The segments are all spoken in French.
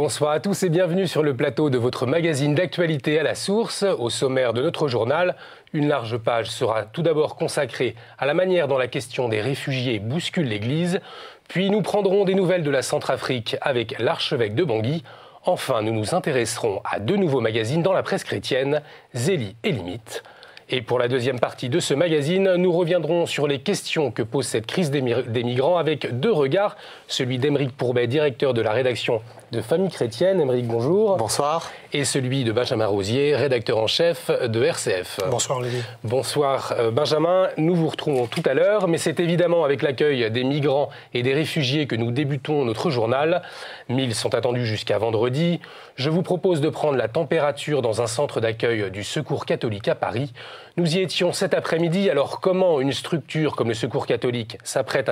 Bonsoir à tous et bienvenue sur le plateau de votre magazine d'actualité à la source. Au sommaire de notre journal, une large page sera tout d'abord consacrée à la manière dont la question des réfugiés bouscule l'Église. Puis nous prendrons des nouvelles de la Centrafrique avec l'archevêque de Bangui. Enfin, nous nous intéresserons à deux nouveaux magazines dans la presse chrétienne, Zélie et Limite. Et pour la deuxième partie de ce magazine, nous reviendrons sur les questions que pose cette crise des migrants avec deux regards. Celui d'Aymeric Pourbet, directeur de la rédaction de Famille Chrétienne. Aymeric, bonjour. Bonsoir. Et celui de Benjamin Rosier, rédacteur en chef de RCF. Bonsoir Olivier. Bonsoir Benjamin, nous vous retrouvons tout à l'heure, mais c'est évidemment avec l'accueil des migrants et des réfugiés que nous débutons notre journal. 1000 sont attendus jusqu'à vendredi. Je vous propose de prendre la température dans un centre d'accueil du Secours catholique à Paris. Nous y étions cet après-midi, alors comment une structure comme le Secours catholique s'apprête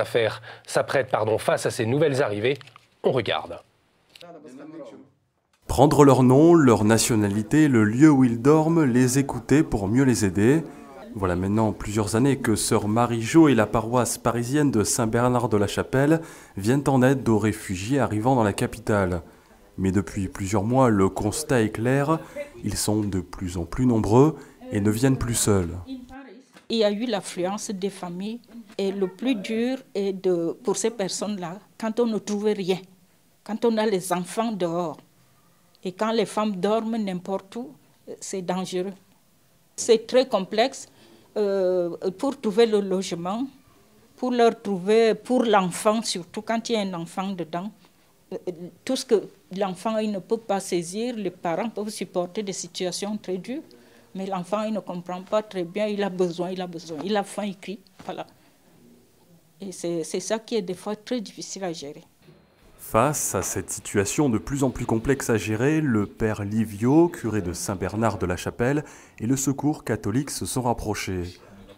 face à ces nouvelles arrivées? On regarde. Prendre leur nom, leur nationalité, le lieu où ils dorment, les écouter pour mieux les aider. Voilà maintenant plusieurs années que sœur Marie-Jo et la paroisse parisienne de Saint-Bernard-de-la-Chapelle viennent en aide aux réfugiés arrivant dans la capitale. Mais depuis plusieurs mois, le constat est clair, ils sont de plus en plus nombreux et ne viennent plus seuls. Il y a eu l'affluence des familles et le plus dur est pour ces personnes-là, quand on ne trouve rien, quand on a les enfants dehors et quand les femmes dorment n'importe où, c'est dangereux. C'est très complexe pour trouver le logement, pour l'enfant surtout, quand il y a un enfant dedans, tout ce que l'enfant il ne peut pas saisir, les parents peuvent supporter des situations très dures. Mais l'enfant, il ne comprend pas très bien, il a besoin, il a faim, il crie, voilà. Et c'est ça qui est des fois très difficile à gérer. Face à cette situation de plus en plus complexe à gérer, le père Livio, curé de Saint-Bernard-de-la-Chapelle, et le Secours catholique se sont rapprochés.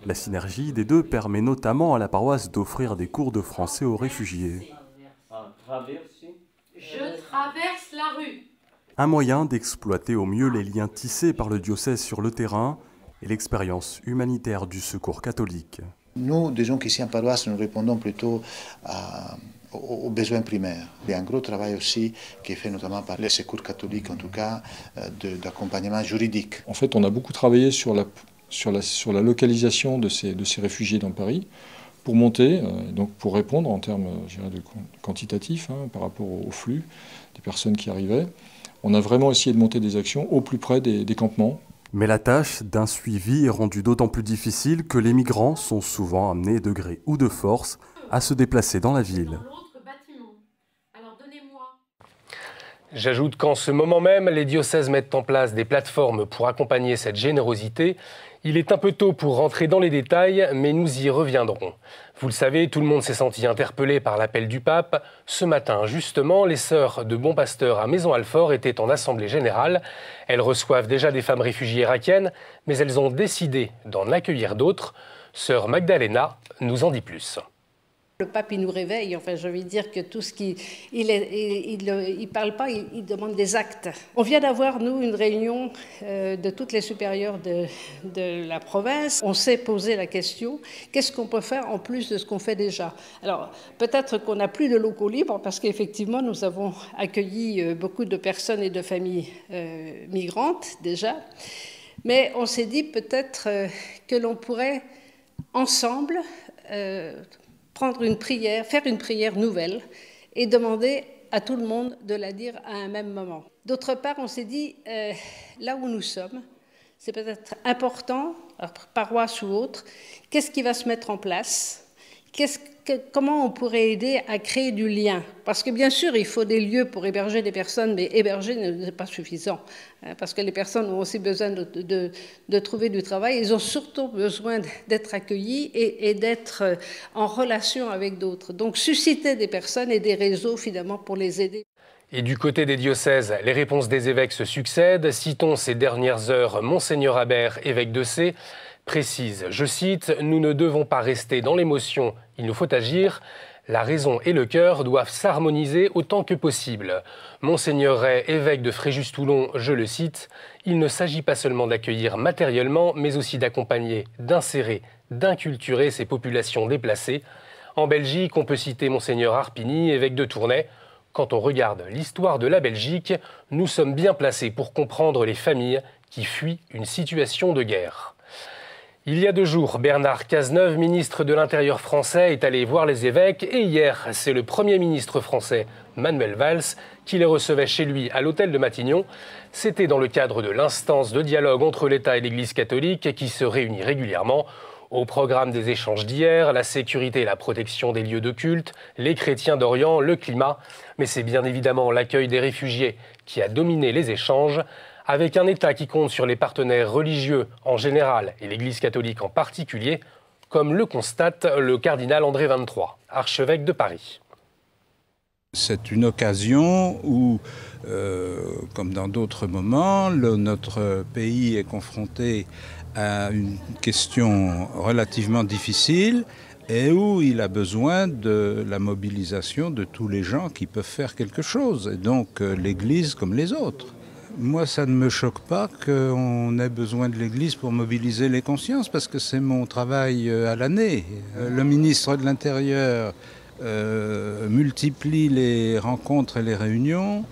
La synergie des deux permet notamment à la paroisse d'offrir des cours de français aux réfugiés. Je traverse la rue. Un moyen d'exploiter au mieux les liens tissés par le diocèse sur le terrain et l'expérience humanitaire du Secours catholique. Nous, disons qu'ici en paroisse, nous répondons plutôt aux besoins primaires. Il y a un gros travail aussi qui est fait notamment par les Secours catholiques, en tout cas, d'accompagnement juridique. En fait, on a beaucoup travaillé sur la localisation de ces réfugiés dans Paris pour monter, donc pour répondre en termes de quantitatifs par rapport au flux des personnes qui arrivaient. On a vraiment essayé de monter des actions au plus près des campements. Mais la tâche d'un suivi est rendue d'autant plus difficile que les migrants sont souvent amenés de gré ou de force à se déplacer dans la ville. J'ajoute qu'en ce moment même, les diocèses mettent en place des plateformes pour accompagner cette générosité. Il est un peu tôt pour rentrer dans les détails, mais nous y reviendrons. Vous le savez, tout le monde s'est senti interpellé par l'appel du pape. Ce matin, justement, les sœurs de Bon Pasteur à Maison-Alfort étaient en assemblée générale. Elles reçoivent déjà des femmes réfugiées irakiennes, mais elles ont décidé d'en accueillir d'autres. Sœur Magdalena nous en dit plus. Le pape, il nous réveille, enfin, je veux dire que tout ce qui... Il parle pas, il demande des actes. On vient d'avoir, nous, une réunion de toutes les supérieures de la province. On s'est posé la question, qu'est-ce qu'on peut faire en plus de ce qu'on fait déjà? Alors, peut-être qu'on n'a plus de locaux libres, parce qu'effectivement, nous avons accueilli beaucoup de personnes et de familles migrantes, déjà. Mais on s'est dit peut-être que l'on pourrait, ensemble... prendre une prière, faire une prière nouvelle et demander à tout le monde de la dire à un même moment. D'autre part, on s'est dit, là où nous sommes, c'est peut-être important, paroisse ou autre, qu'est-ce qui va se mettre en place ? Comment on pourrait aider à créer du lien? Parce que bien sûr, il faut des lieux pour héberger des personnes, mais héberger n'est pas suffisant. Parce que les personnes ont aussi besoin de trouver du travail. Ils ont surtout besoin d'être accueillis et d'être en relation avec d'autres. Donc susciter des personnes et des réseaux finalement pour les aider. Et du côté des diocèses, les réponses des évêques se succèdent. Citons ces dernières heures Monseigneur Habert, évêque de Sées, précise, je cite, « Nous ne devons pas rester dans l'émotion, il nous faut agir. La raison et le cœur doivent s'harmoniser autant que possible. » Monseigneur Ray, évêque de Fréjus-Toulon, je le cite, « Il ne s'agit pas seulement d'accueillir matériellement, mais aussi d'accompagner, d'insérer, d'inculturer ces populations déplacées. » En Belgique, on peut citer Monseigneur Harpigny, évêque de Tournai. quand on regarde l'histoire de la Belgique, nous sommes bien placés pour comprendre les familles qui fuient une situation de guerre. Il y a 2 jours, Bernard Cazeneuve, ministre de l'Intérieur français, est allé voir les évêques et hier, c'est le Premier ministre français, Manuel Valls, qui les recevait chez lui à l'hôtel de Matignon. C'était dans le cadre de l'instance de dialogue entre l'État et l'Église catholique qui se réunit régulièrement. Au programme des échanges d'hier, la sécurité et la protection des lieux de culte, les chrétiens d'Orient, le climat. Mais c'est bien évidemment l'accueil des réfugiés qui a dominé les échanges. Avec un État qui compte sur les partenaires religieux en général et l'Église catholique en particulier, comme le constate le cardinal André XXIII, archevêque de Paris. C'est une occasion où, comme dans d'autres moments, notre pays est confronté à une question relativement difficile et où il a besoin de la mobilisation de tous les gens qui peuvent faire quelque chose, et donc l'Église comme les autres. Moi, ça ne me choque pas qu'on ait besoin de l'Église pour mobiliser les consciences, parce que c'est mon travail à l'année. Le ministre de l'Intérieur multiplie les rencontres et les réunions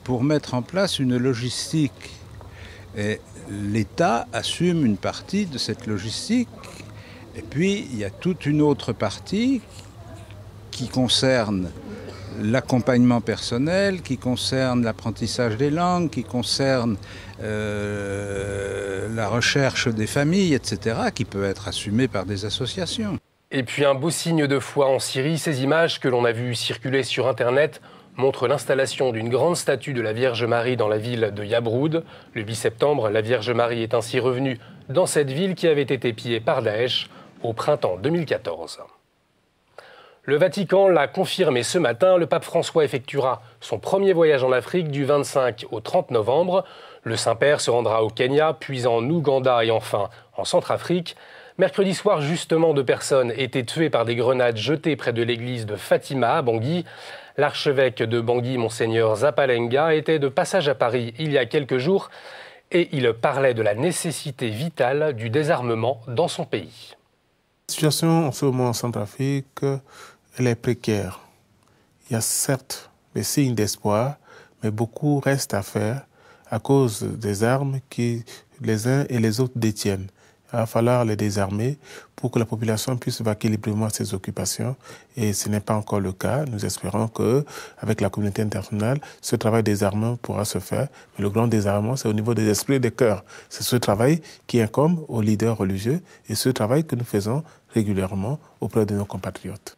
pour mettre en place une logistique. Et l'État assume une partie de cette logistique. Et puis, il y a toute une autre partie qui concerne l'accompagnement personnel, qui concerne l'apprentissage des langues, qui concerne la recherche des familles, etc., qui peut être assumée par des associations. Et puis un beau signe de foi en Syrie, ces images que l'on a vues circuler sur Internet montrent l'installation d'une grande statue de la Vierge Marie dans la ville de Yabroud. Le 8 septembre, la Vierge Marie est ainsi revenue dans cette ville qui avait été pillée par Daesh au printemps 2014. Le Vatican l'a confirmé ce matin, le pape François effectuera son premier voyage en Afrique du 25 au 30 novembre. Le Saint-Père se rendra au Kenya, puis en Ouganda et enfin en Centrafrique. Mercredi soir, justement, 2 personnes étaient tuées par des grenades jetées près de l'église de Fatima à Bangui. L'archevêque de Bangui, Monseigneur Zapalenga, était de passage à Paris il y a quelques jours et il parlait de la nécessité vitale du désarmement dans son pays. La situation en ce moment en Centrafrique, elle est précaire. Il y a certes des signes d'espoir, mais beaucoup reste à faire à cause des armes que les uns et les autres détiennent. Il va falloir les désarmer pour que la population puisse vaquer librement à ses occupations. Et ce n'est pas encore le cas. Nous espérons qu'avec la communauté internationale, ce travail de désarmement pourra se faire. Mais le grand désarmement, c'est au niveau des esprits et des cœurs. C'est ce travail qui incombe aux leaders religieux et ce travail que nous faisons régulièrement auprès de nos compatriotes.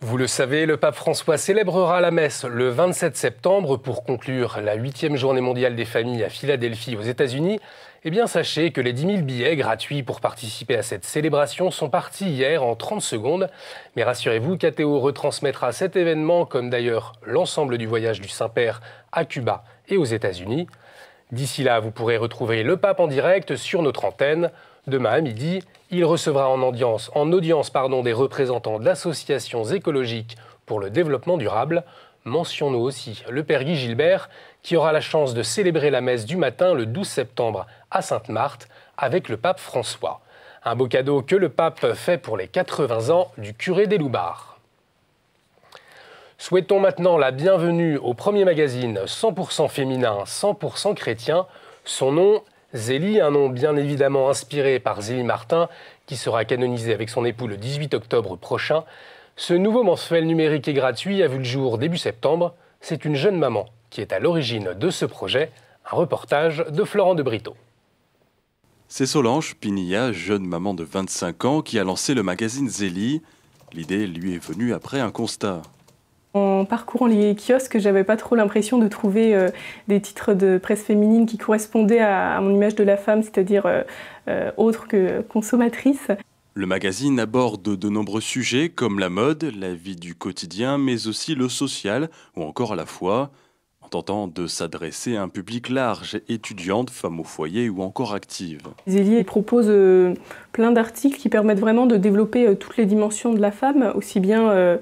Vous le savez, le pape François célébrera la messe le 27 septembre pour conclure la 8e journée mondiale des familles à Philadelphie aux États-Unis. Eh bien, sachez que les 10 000 billets gratuits pour participer à cette célébration sont partis hier en 30 secondes. Mais rassurez-vous, KTO retransmettra cet événement, comme d'ailleurs l'ensemble du voyage du Saint-Père à Cuba et aux États-Unis. D'ici là, vous pourrez retrouver le pape en direct sur notre antenne. Demain à midi, il recevra en audience des représentants d'associations écologiques pour le développement durable. Mentionnons aussi le père Guy Gilbert, qui aura la chance de célébrer la messe du matin le 12 septembre à Sainte-Marthe avec le pape François. Un beau cadeau que le pape fait pour les 80 ans du curé des Loubards. Souhaitons maintenant la bienvenue au premier magazine 100% féminin, 100% chrétien. Son nom, Zélie, un nom bien évidemment inspiré par Zélie Martin, qui sera canonisée avec son époux le 18 octobre prochain. Ce nouveau mensuel numérique et gratuit a vu le jour début septembre. C'est une jeune maman qui est à l'origine de ce projet. Un reportage de Florent de Brito. C'est Solange Pinilla, jeune maman de 25 ans, qui a lancé le magazine Zélie. L'idée lui est venue après un constat. En parcourant les kiosques, j'avais pas trop l'impression de trouver des titres de presse féminine qui correspondaient à mon image de la femme, c'est-à-dire autre que consommatrice. Le magazine aborde de nombreux sujets comme la mode, la vie du quotidien, mais aussi le social ou encore la foi, en tentant de s'adresser à un public large, étudiantes, femmes au foyer ou encore actives. Zélie propose plein d'articles qui permettent vraiment de développer toutes les dimensions de la femme, aussi bien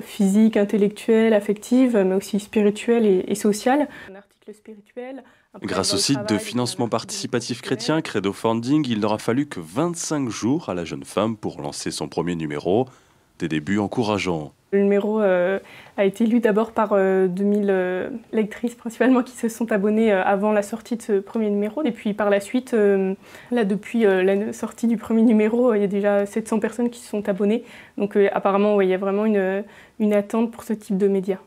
physique, intellectuelle, affective, mais aussi spirituelle et sociale. Un article spirituel. Grâce au site de financement participatif chrétien Credo Funding, il n'aura fallu que 25 jours à la jeune femme pour lancer son premier numéro. Des débuts encourageants. Le numéro a été lu d'abord par 2000 lectrices principalement qui se sont abonnées avant la sortie de ce premier numéro. Et puis par la suite, là depuis la sortie du premier numéro, il y a déjà 700 personnes qui se sont abonnées. Donc apparemment, ouais, il y a vraiment une attente pour ce type de médias.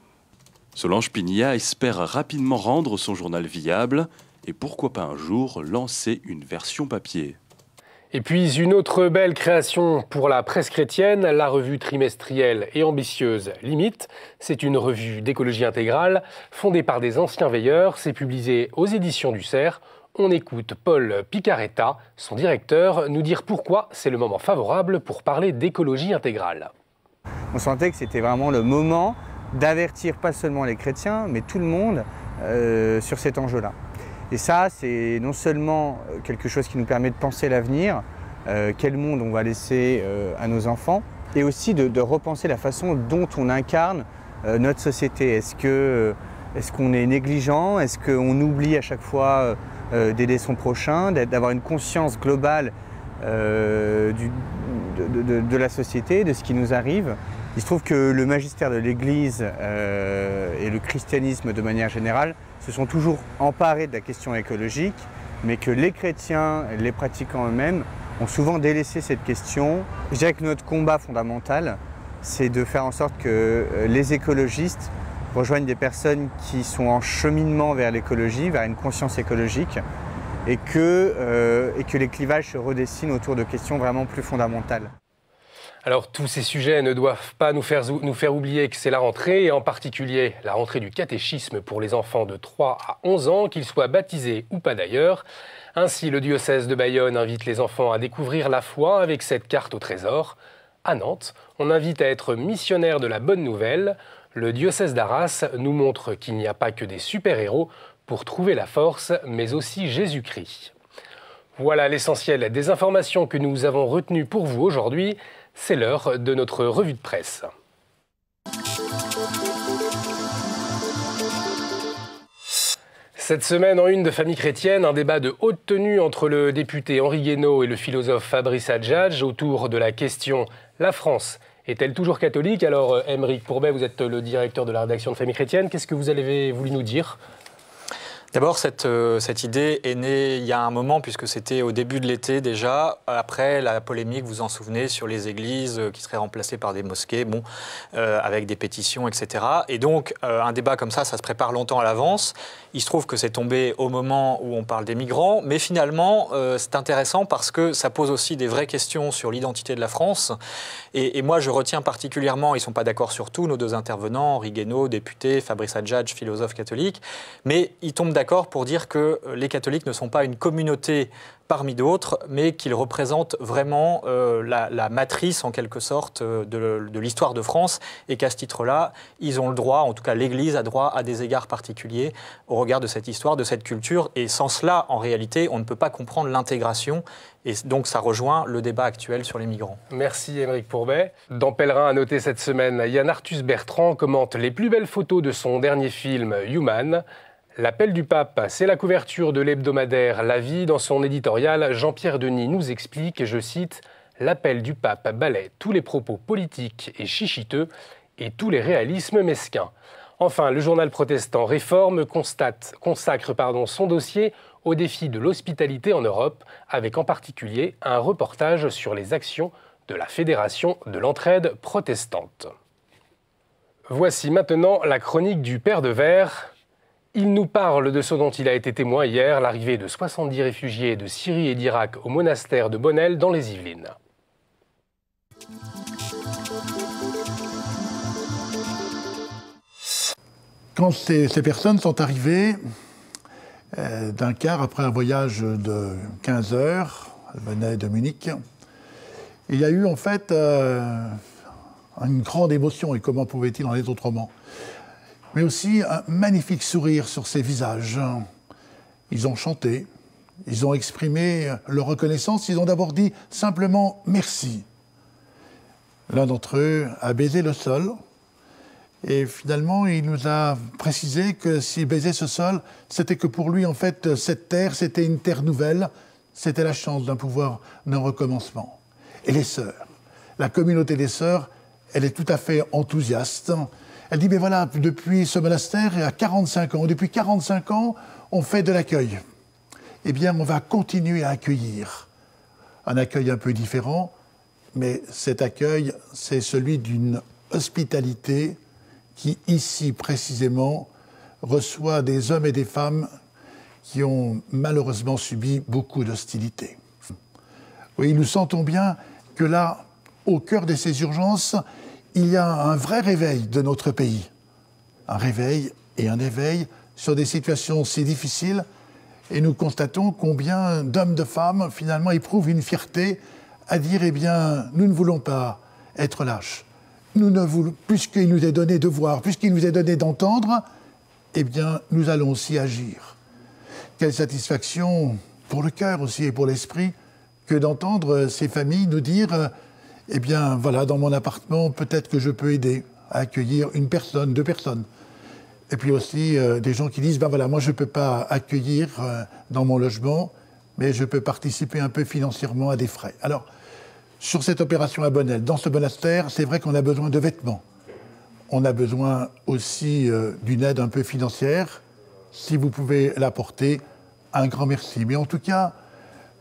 Solange Pinilla espère rapidement rendre son journal viable et pourquoi pas un jour lancer une version papier. Et puis une autre belle création pour la presse chrétienne, la revue trimestrielle et ambitieuse Limite. C'est une revue d'écologie intégrale fondée par des anciens veilleurs. C'est publié aux éditions du Cerf. On écoute Paul Picaretta, son directeur, nous dire pourquoi c'est le moment favorable pour parler d'écologie intégrale. On sentait que c'était vraiment le moment d'avertir pas seulement les chrétiens, mais tout le monde sur cet enjeu-là. Et ça, c'est non seulement quelque chose qui nous permet de penser l'avenir, quel monde on va laisser à nos enfants, et aussi de repenser la façon dont on incarne notre société. Est-ce qu'on est négligent? Est-ce qu'on oublie à chaque fois d'aider son prochain, d'avoir une conscience globale de la société, de ce qui nous arrive? Il se trouve que le magistère de l'Église et le christianisme de manière générale se sont toujours emparés de la question écologique, mais que les chrétiens, les pratiquants eux-mêmes, ont souvent délaissé cette question. Je dirais que notre combat fondamental, c'est de faire en sorte que les écologistes rejoignent des personnes qui sont en cheminement vers l'écologie, vers une conscience écologique, et que les clivages se redessinent autour de questions vraiment plus fondamentales. Alors tous ces sujets ne doivent pas nous faire oublier que c'est la rentrée, et en particulier la rentrée du catéchisme pour les enfants de 3 à 11 ans, qu'ils soient baptisés ou pas d'ailleurs. Ainsi, le diocèse de Bayonne invite les enfants à découvrir la foi avec cette carte au trésor. À Nantes, on invite à être missionnaire de la bonne nouvelle. Le diocèse d'Arras nous montre qu'il n'y a pas que des super-héros pour trouver la force, mais aussi Jésus-Christ. Voilà l'essentiel des informations que nous avons retenues pour vous aujourd'hui. C'est l'heure de notre revue de presse. Cette semaine, en une de Famille chrétienne, un débat de haute tenue entre le député Henri Guénaud et le philosophe Fabrice Adjadj autour de la question « La France est-elle toujours catholique ?» Alors, Aymeric Pourbet, vous êtes le directeur de la rédaction de Famille chrétienne. Qu'est-ce que vous avez voulu nous dire ? D'abord, cette idée est née il y a un moment, puisque c'était au début de l'été déjà, après la polémique, vous en souvenez, sur les églises qui seraient remplacées par des mosquées, bon, avec des pétitions, etc. Et donc, un débat comme ça se prépare longtemps à l'avance. Il se trouve que c'est tombé au moment où on parle des migrants, mais finalement, c'est intéressant parce que ça pose aussi des vraies questions sur l'identité de la France. Et moi, je retiens particulièrement, ils ne sont pas d'accord sur tout, nos deux intervenants, Henri Guénaud, député, Fabrice Adjadj, philosophe catholique, mais ils tombent d'accord pour dire que les catholiques ne sont pas une communauté parmi d'autres, mais qu'ils représentent vraiment la matrice, en quelque sorte, de l'histoire de France, et qu'à ce titre-là, ils ont le droit, en tout cas l'Église a droit à des égards particuliers au regard de cette histoire, de cette culture, et sans cela, en réalité, on ne peut pas comprendre l'intégration, et donc ça rejoint le débat actuel sur les migrants. Merci Aymeric Pourbet. Dans Pèlerin à noter cette semaine, Yann Arthus Bertrand commente les plus belles photos de son dernier film Human. L'appel du pape, c'est la couverture de l'hebdomadaire La Vie. Dans son éditorial, Jean-Pierre Denis nous explique, je cite, « L'appel du pape balaie tous les propos politiques et chichiteux et tous les réalismes mesquins ». Enfin, le journal protestant Réforme consacre son dossier au défi de l'hospitalité en Europe, avec en particulier un reportage sur les actions de la Fédération de l'entraide protestante. Voici maintenant la chronique du Père de Verre. Il nous parle de ce dont il a été témoin hier, l'arrivée de 70 réfugiés de Syrie et d'Irak au monastère de Bonnel dans les Yvelines. Quand ces personnes sont arrivées d'un quart après un voyage de 15 heures, elles venaient de Munich, il y a eu en fait une grande émotion, et comment pouvait-il en être autrement ? Mais aussi un magnifique sourire sur ces visages. Ils ont chanté, ils ont exprimé leur reconnaissance, ils ont d'abord dit simplement « merci ». L'un d'entre eux a baisé le sol, et finalement il nous a précisé que s'il baisait ce sol, c'était que pour lui, en fait, cette terre, c'était une terre nouvelle, c'était la chance d'un recommencement. Et les sœurs, la communauté des sœurs elle est tout à fait enthousiaste. Elle dit, mais voilà, depuis ce monastère, il y a 45 ans, depuis 45 ans, on fait de l'accueil. Eh bien, on va continuer à accueillir. Un accueil un peu différent, mais cet accueil, c'est celui d'une hospitalité qui, ici précisément, reçoit des hommes et des femmes qui ont malheureusement subi beaucoup d'hostilité. Oui, nous sentons bien que là, au cœur de ces urgences, il y a un vrai réveil de notre pays. Un réveil et un éveil sur des situations si difficiles. Et nous constatons combien d'hommes, de femmes, finalement, éprouvent une fierté à dire, eh bien, nous ne voulons pas être lâches. Nous ne voulons, puisqu'il nous est donné de voir, puisqu'il nous est donné d'entendre, eh bien, nous allons aussi agir. Quelle satisfaction pour le cœur aussi et pour l'esprit que d'entendre ces familles nous dire, eh bien, voilà, dans mon appartement, peut-être que je peux aider à accueillir une personne, 2 personnes. Et puis aussi des gens qui disent, ben voilà, moi je ne peux pas accueillir dans mon logement, mais je peux participer un peu financièrement à des frais. Alors, sur cette opération à Bonnel, dans ce monastère, c'est vrai qu'on a besoin de vêtements. On a besoin aussi d'une aide un peu financière. Si vous pouvez l'apporter, un grand merci. Mais en tout cas,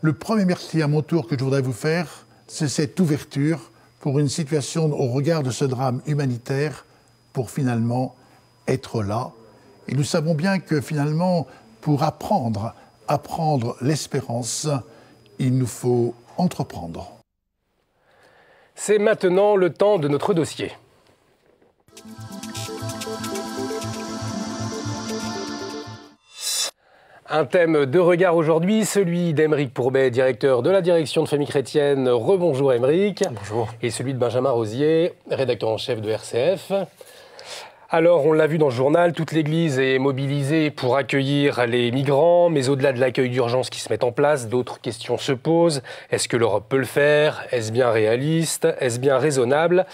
le premier merci à mon tour que je voudrais vous faire, c'est cette ouverture pour une situation au regard de ce drame humanitaire, pour finalement être là. Et nous savons bien que finalement, pour apprendre l'espérance, il nous faut entreprendre. C'est maintenant le temps de notre dossier. Un thème de regard aujourd'hui, celui d'Aymeric Pourbet, directeur de la direction de Famille Chrétienne. Rebonjour Aymeric. Bonjour. Et celui de Benjamin Rosier, rédacteur en chef de RCF. Alors, on l'a vu dans le journal, toute l'Église est mobilisée pour accueillir les migrants, mais au-delà de l'accueil d'urgence qui se met en place, d'autres questions se posent. Est-ce que l'Europe peut le faire? Est-ce bien réaliste? Est-ce bien raisonnable?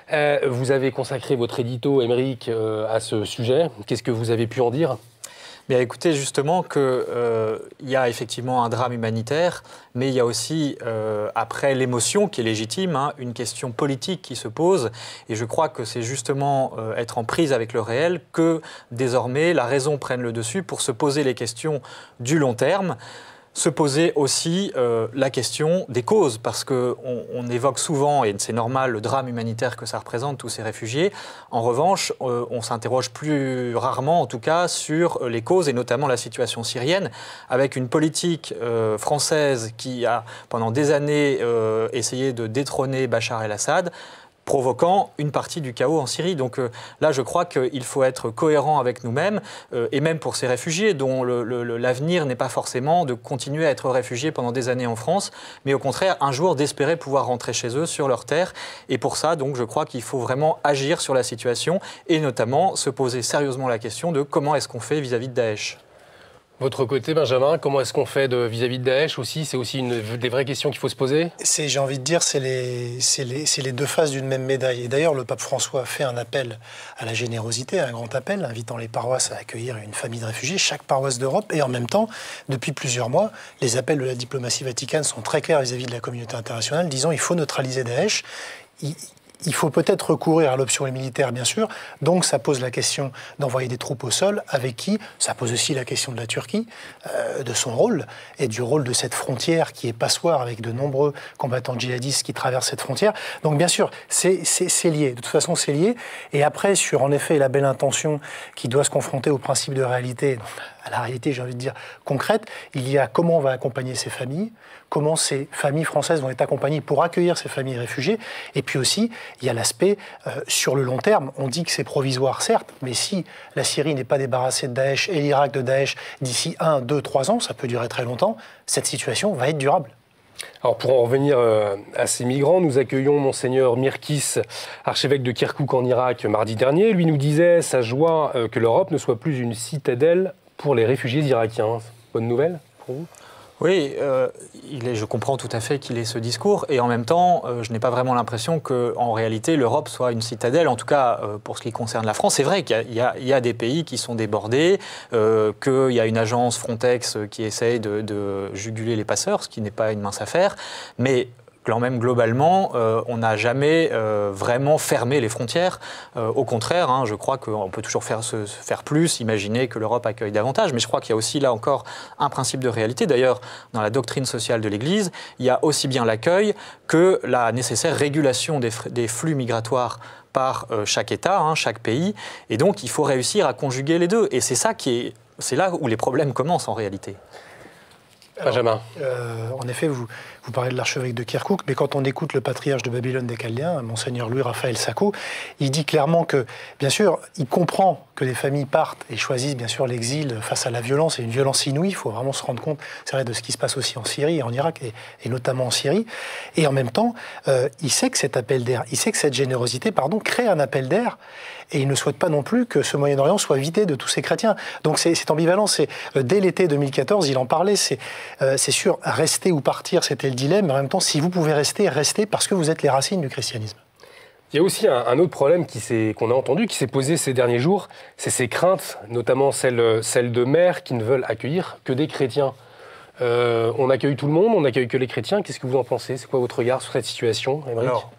Vous avez consacré votre édito, Aymeric, à ce sujet. Qu'est-ce que vous avez pu en dire? Bien, écoutez, justement qu'il y a effectivement un drame humanitaire, mais il y a aussi, après l'émotion qui est légitime, une question politique qui se pose. Et je crois que c'est justement être en prise avec le réel que désormais la raison prenne le dessus pour se poser les questions du long terme. Se poser aussi la question des causes, parce qu'on évoque souvent, et c'est normal, le drame humanitaire que ça représente, tous ces réfugiés. En revanche, on s'interroge plus rarement, en tout cas, sur les causes, et notamment la situation syrienne, avec une politique française qui a, pendant des années, essayé de détrôner Bachar el-Assad, provoquant une partie du chaos en Syrie. Donc là, je crois qu'il faut être cohérent avec nous-mêmes, et même pour ces réfugiés, dont l'avenir n'est pas forcément de continuer à être réfugiés pendant des années en France, mais au contraire, un jour d'espérer pouvoir rentrer chez eux, sur leur terre. Et pour ça, donc, je crois qu'il faut vraiment agir sur la situation, et notamment se poser sérieusement la question de comment est-ce qu'on fait vis-à-vis de Daesh. Votre côté, Benjamin, comment est-ce qu'on fait vis-à-vis de Daesh aussi? C'est aussi des vraies questions qu'il faut se poser? J'ai envie de dire, c'est les deux faces d'une même médaille. Et d'ailleurs, le pape François a fait un appel à la générosité, un grand appel, invitant les paroisses à accueillir une famille de réfugiés, chaque paroisse d'Europe. Et en même temps, depuis plusieurs mois, les appels de la diplomatie vaticane sont très clairs vis-à-vis de la communauté internationale, disant qu'il faut neutraliser Daesh. Il faut peut-être recourir à l'option militaire, bien sûr. Donc, ça pose la question d'envoyer des troupes au sol. Avec qui? Ça pose aussi la question de la Turquie, de son rôle et du rôle de cette frontière qui est passoire avec de nombreux combattants djihadistes qui traversent cette frontière. Donc, bien sûr, c'est lié. De toute façon, c'est lié. Et après, sur, en effet, la belle intention qui doit se confronter au principe de réalité, à la réalité, j'ai envie de dire, concrète, il y a comment on va accompagner ces familles, comment ces familles françaises vont être accompagnées pour accueillir ces familles réfugiées. Et puis aussi, il y a l'aspect, sur le long terme, on dit que c'est provisoire, certes, mais si la Syrie n'est pas débarrassée de Daesh et l'Irak de Daesh d'ici 1, 2, 3 ans, ça peut durer très longtemps, cette situation va être durable. Alors pour en revenir à ces migrants, nous accueillons Monseigneur Mirkis, archevêque de Kirkouk en Irak, mardi dernier. Lui nous disait sa joie que l'Europe ne soit plus une citadelle pour les réfugiés irakiens. Bonne nouvelle pour vous? Oui, je comprends tout à fait qu'il ait ce discours, et en même temps, je n'ai pas vraiment l'impression qu'en réalité, l'Europe soit une citadelle, en tout cas pour ce qui concerne la France. C'est vrai qu'il y a des pays qui sont débordés, qu'il y a une agence Frontex qui essaye de juguler les passeurs, ce qui n'est pas une mince affaire, mais quand même globalement, on n'a jamais vraiment fermé les frontières. Au contraire, hein, je crois qu'on peut toujours faire plus, imaginer que l'Europe accueille davantage, mais je crois qu'il y a aussi là encore un principe de réalité. D'ailleurs, dans la doctrine sociale de l'Église, il y a aussi bien l'accueil que la nécessaire régulation des flux migratoires par chaque État, hein, chaque pays. Et donc, il faut réussir à conjuguer les deux. Et c'est là où les problèmes commencent en réalité. Benjamin. En effet, vous parlez de l'archevêque de Kirkouk, mais quand on écoute le patriarche de Babylone des Chaldéens, Monseigneur Louis-Raphaël Sacco, il dit clairement que, bien sûr, il comprend que les familles partent et choisissent, bien sûr, l'exil face à la violence, et une violence inouïe. Il faut vraiment se rendre compte, c'est vrai, de ce qui se passe aussi en Syrie et en Irak, et notamment en Syrie. Et en même temps, il sait que cet appel d'air, il sait que cette générosité, crée un appel d'air, et il ne souhaite pas non plus que ce Moyen-Orient soit vidé de tous ces chrétiens. Donc c'est ambivalent. Dès l'été 2014, il en parlait. C'est sûr, rester ou partir, c'était le dilemme. Mais en même temps, si vous pouvez rester, restez parce que vous êtes les racines du christianisme. Il y a aussi un autre problème qu'on a entendu, qui s'est posé ces derniers jours, c'est ces craintes, notamment celles de mères qui ne veulent accueillir que des chrétiens. On accueille tout le monde, on n'accueille que les chrétiens. Qu'est-ce que vous en pensez? C'est quoi votre regard sur cette situation, Aymeric? Alors,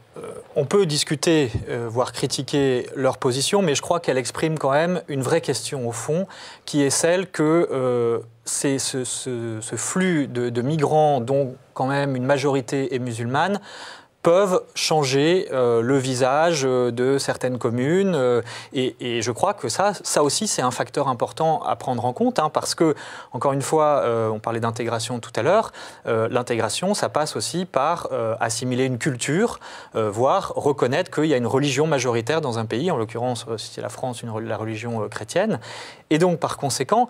on peut discuter, voire critiquer leur position, mais je crois qu'elle exprime quand même une vraie question au fond, qui est celle que ce flux de migrants, dont quand même une majorité est musulmane, peuvent changer le visage de certaines communes. Et je crois que ça aussi, c'est un facteur important à prendre en compte, hein, parce que, encore une fois, on parlait d'intégration tout à l'heure, l'intégration, ça passe aussi par assimiler une culture, voire reconnaître qu'il y a une religion majoritaire dans un pays, en l'occurrence, si c'est la France, la religion chrétienne. Et donc, par conséquent,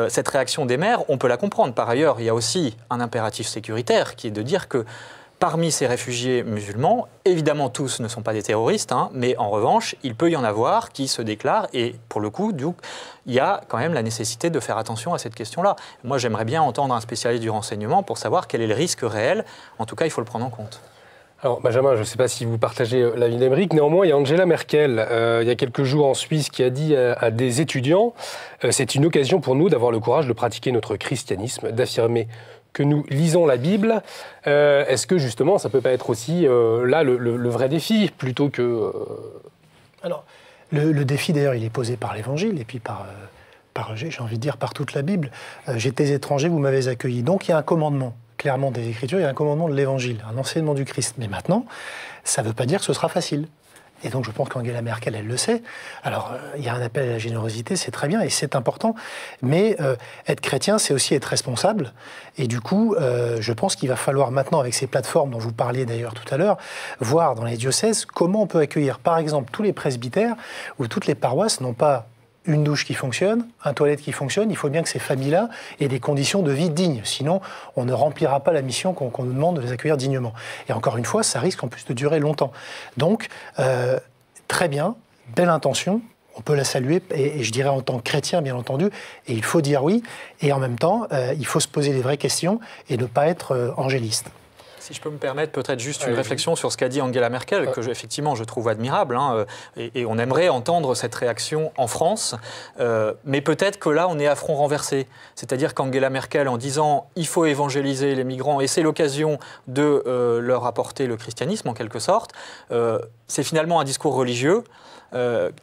cette réaction des maires, on peut la comprendre. Par ailleurs, il y a aussi un impératif sécuritaire qui est de dire que parmi ces réfugiés musulmans, évidemment tous ne sont pas des terroristes, hein, mais en revanche, il peut y en avoir qui se déclarent et pour le coup, il y a quand même la nécessité de faire attention à cette question-là. Moi, j'aimerais bien entendre un spécialiste du renseignement pour savoir quel est le risque réel. En tout cas, il faut le prendre en compte. Alors, Benjamin, je ne sais pas si vous partagez l'avis d'Aymeric, néanmoins, il y a Angela Merkel, il y a quelques jours en Suisse, qui a dit à des étudiants « C'est une occasion pour nous d'avoir le courage de pratiquer notre christianisme, d'affirmer que nous lisons la Bible ». Est-ce que, justement, ça ne peut pas être aussi, là, le vrai défi, plutôt que... Alors, le défi, d'ailleurs, il est posé par l'Évangile, et puis j'ai envie de dire, par toute la Bible. J'étais étranger, vous m'avez accueilli. Donc, il y a un commandement. Clairement des Écritures, il y a un commandement de l'Évangile, un enseignement du Christ. Mais maintenant, ça ne veut pas dire que ce sera facile. Et donc, je pense qu'Angela Merkel, elle le sait. Alors, il y a un appel à la générosité, c'est très bien et c'est important. Mais être chrétien, c'est aussi être responsable. Et du coup, je pense qu'il va falloir maintenant, avec ces plateformes dont vous parliez d'ailleurs tout à l'heure, voir dans les diocèses comment on peut accueillir, par exemple, tous les presbytères ou toutes les paroisses n'ont pas une douche qui fonctionne, un toilette qui fonctionne. Il faut bien que ces familles-là aient des conditions de vie dignes. Sinon, on ne remplira pas la mission qu'on nous demande de les accueillir dignement. Et encore une fois, ça risque en plus de durer longtemps. Donc, très bien, belle intention. On peut la saluer, et je dirais en tant que chrétien, bien entendu. Et il faut dire oui. Et en même temps, il faut se poser les vraies questions et ne pas être angéliste. Si je peux me permettre peut-être juste une réflexion sur ce qu'a dit Angela Merkel, que effectivement je trouve admirable, hein, et on aimerait entendre cette réaction en France, mais peut-être que là on est à front renversé. C'est-à-dire qu'Angela Merkel, en disant il faut évangéliser les migrants et c'est l'occasion de leur apporter le christianisme en quelque sorte, c'est finalement un discours religieux.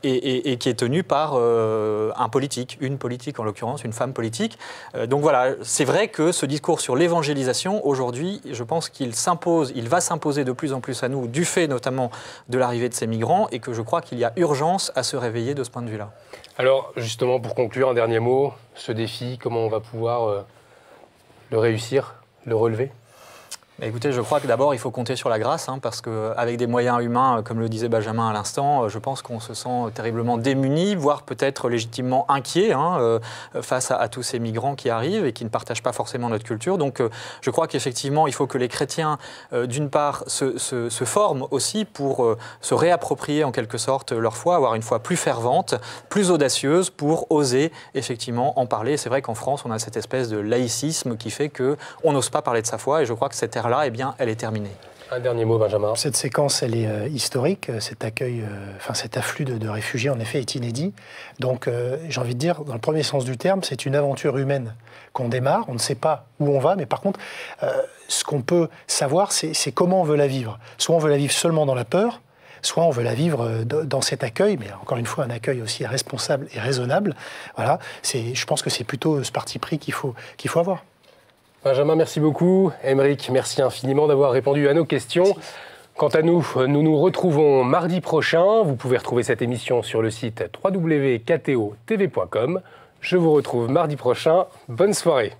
Et qui est tenu par un politique, une politique en l'occurrence, une femme politique. Donc voilà, c'est vrai que ce discours sur l'évangélisation, aujourd'hui, je pense qu'il s'impose, il va s'imposer de plus en plus à nous, du fait notamment de l'arrivée de ces migrants, et que je crois qu'il y a urgence à se réveiller de ce point de vue-là. Alors, justement, pour conclure, un dernier mot, ce défi, comment on va pouvoir le réussir, le relever ? Écoutez, je crois que d'abord, il faut compter sur la grâce, hein, parce qu'avec des moyens humains, comme le disait Benjamin à l'instant, je pense qu'on se sent terriblement démuni, voire peut-être légitimement inquiet, hein, face à tous ces migrants qui arrivent et qui ne partagent pas forcément notre culture. Donc je crois qu'effectivement, il faut que les chrétiens, d'une part, se forment aussi pour se réapproprier en quelque sorte leur foi, avoir une foi plus fervente, plus audacieuse, pour oser effectivement en parler. C'est vrai qu'en France, on a cette espèce de laïcisme qui fait qu'on n'ose pas parler de sa foi, et je crois que cette ère-là, eh bien, elle est terminée. Un dernier mot, Benjamin. Cette séquence, elle est historique. Cet accueil, cet afflux de réfugiés, en effet, est inédit. Donc, j'ai envie de dire, dans le premier sens du terme, c'est une aventure humaine qu'on démarre. On ne sait pas où on va, mais par contre, ce qu'on peut savoir, c'est comment on veut la vivre. Soit on veut la vivre seulement dans la peur, soit on veut la vivre dans cet accueil, mais encore une fois, un accueil aussi responsable et raisonnable. Voilà, je pense que c'est plutôt ce parti pris qu'il faut avoir. Benjamin, merci beaucoup. Aymeric, merci infiniment d'avoir répondu à nos questions. Quant à nous, nous nous retrouvons mardi prochain. Vous pouvez retrouver cette émission sur le site www.ktotv.com. Je vous retrouve mardi prochain. Bonne soirée.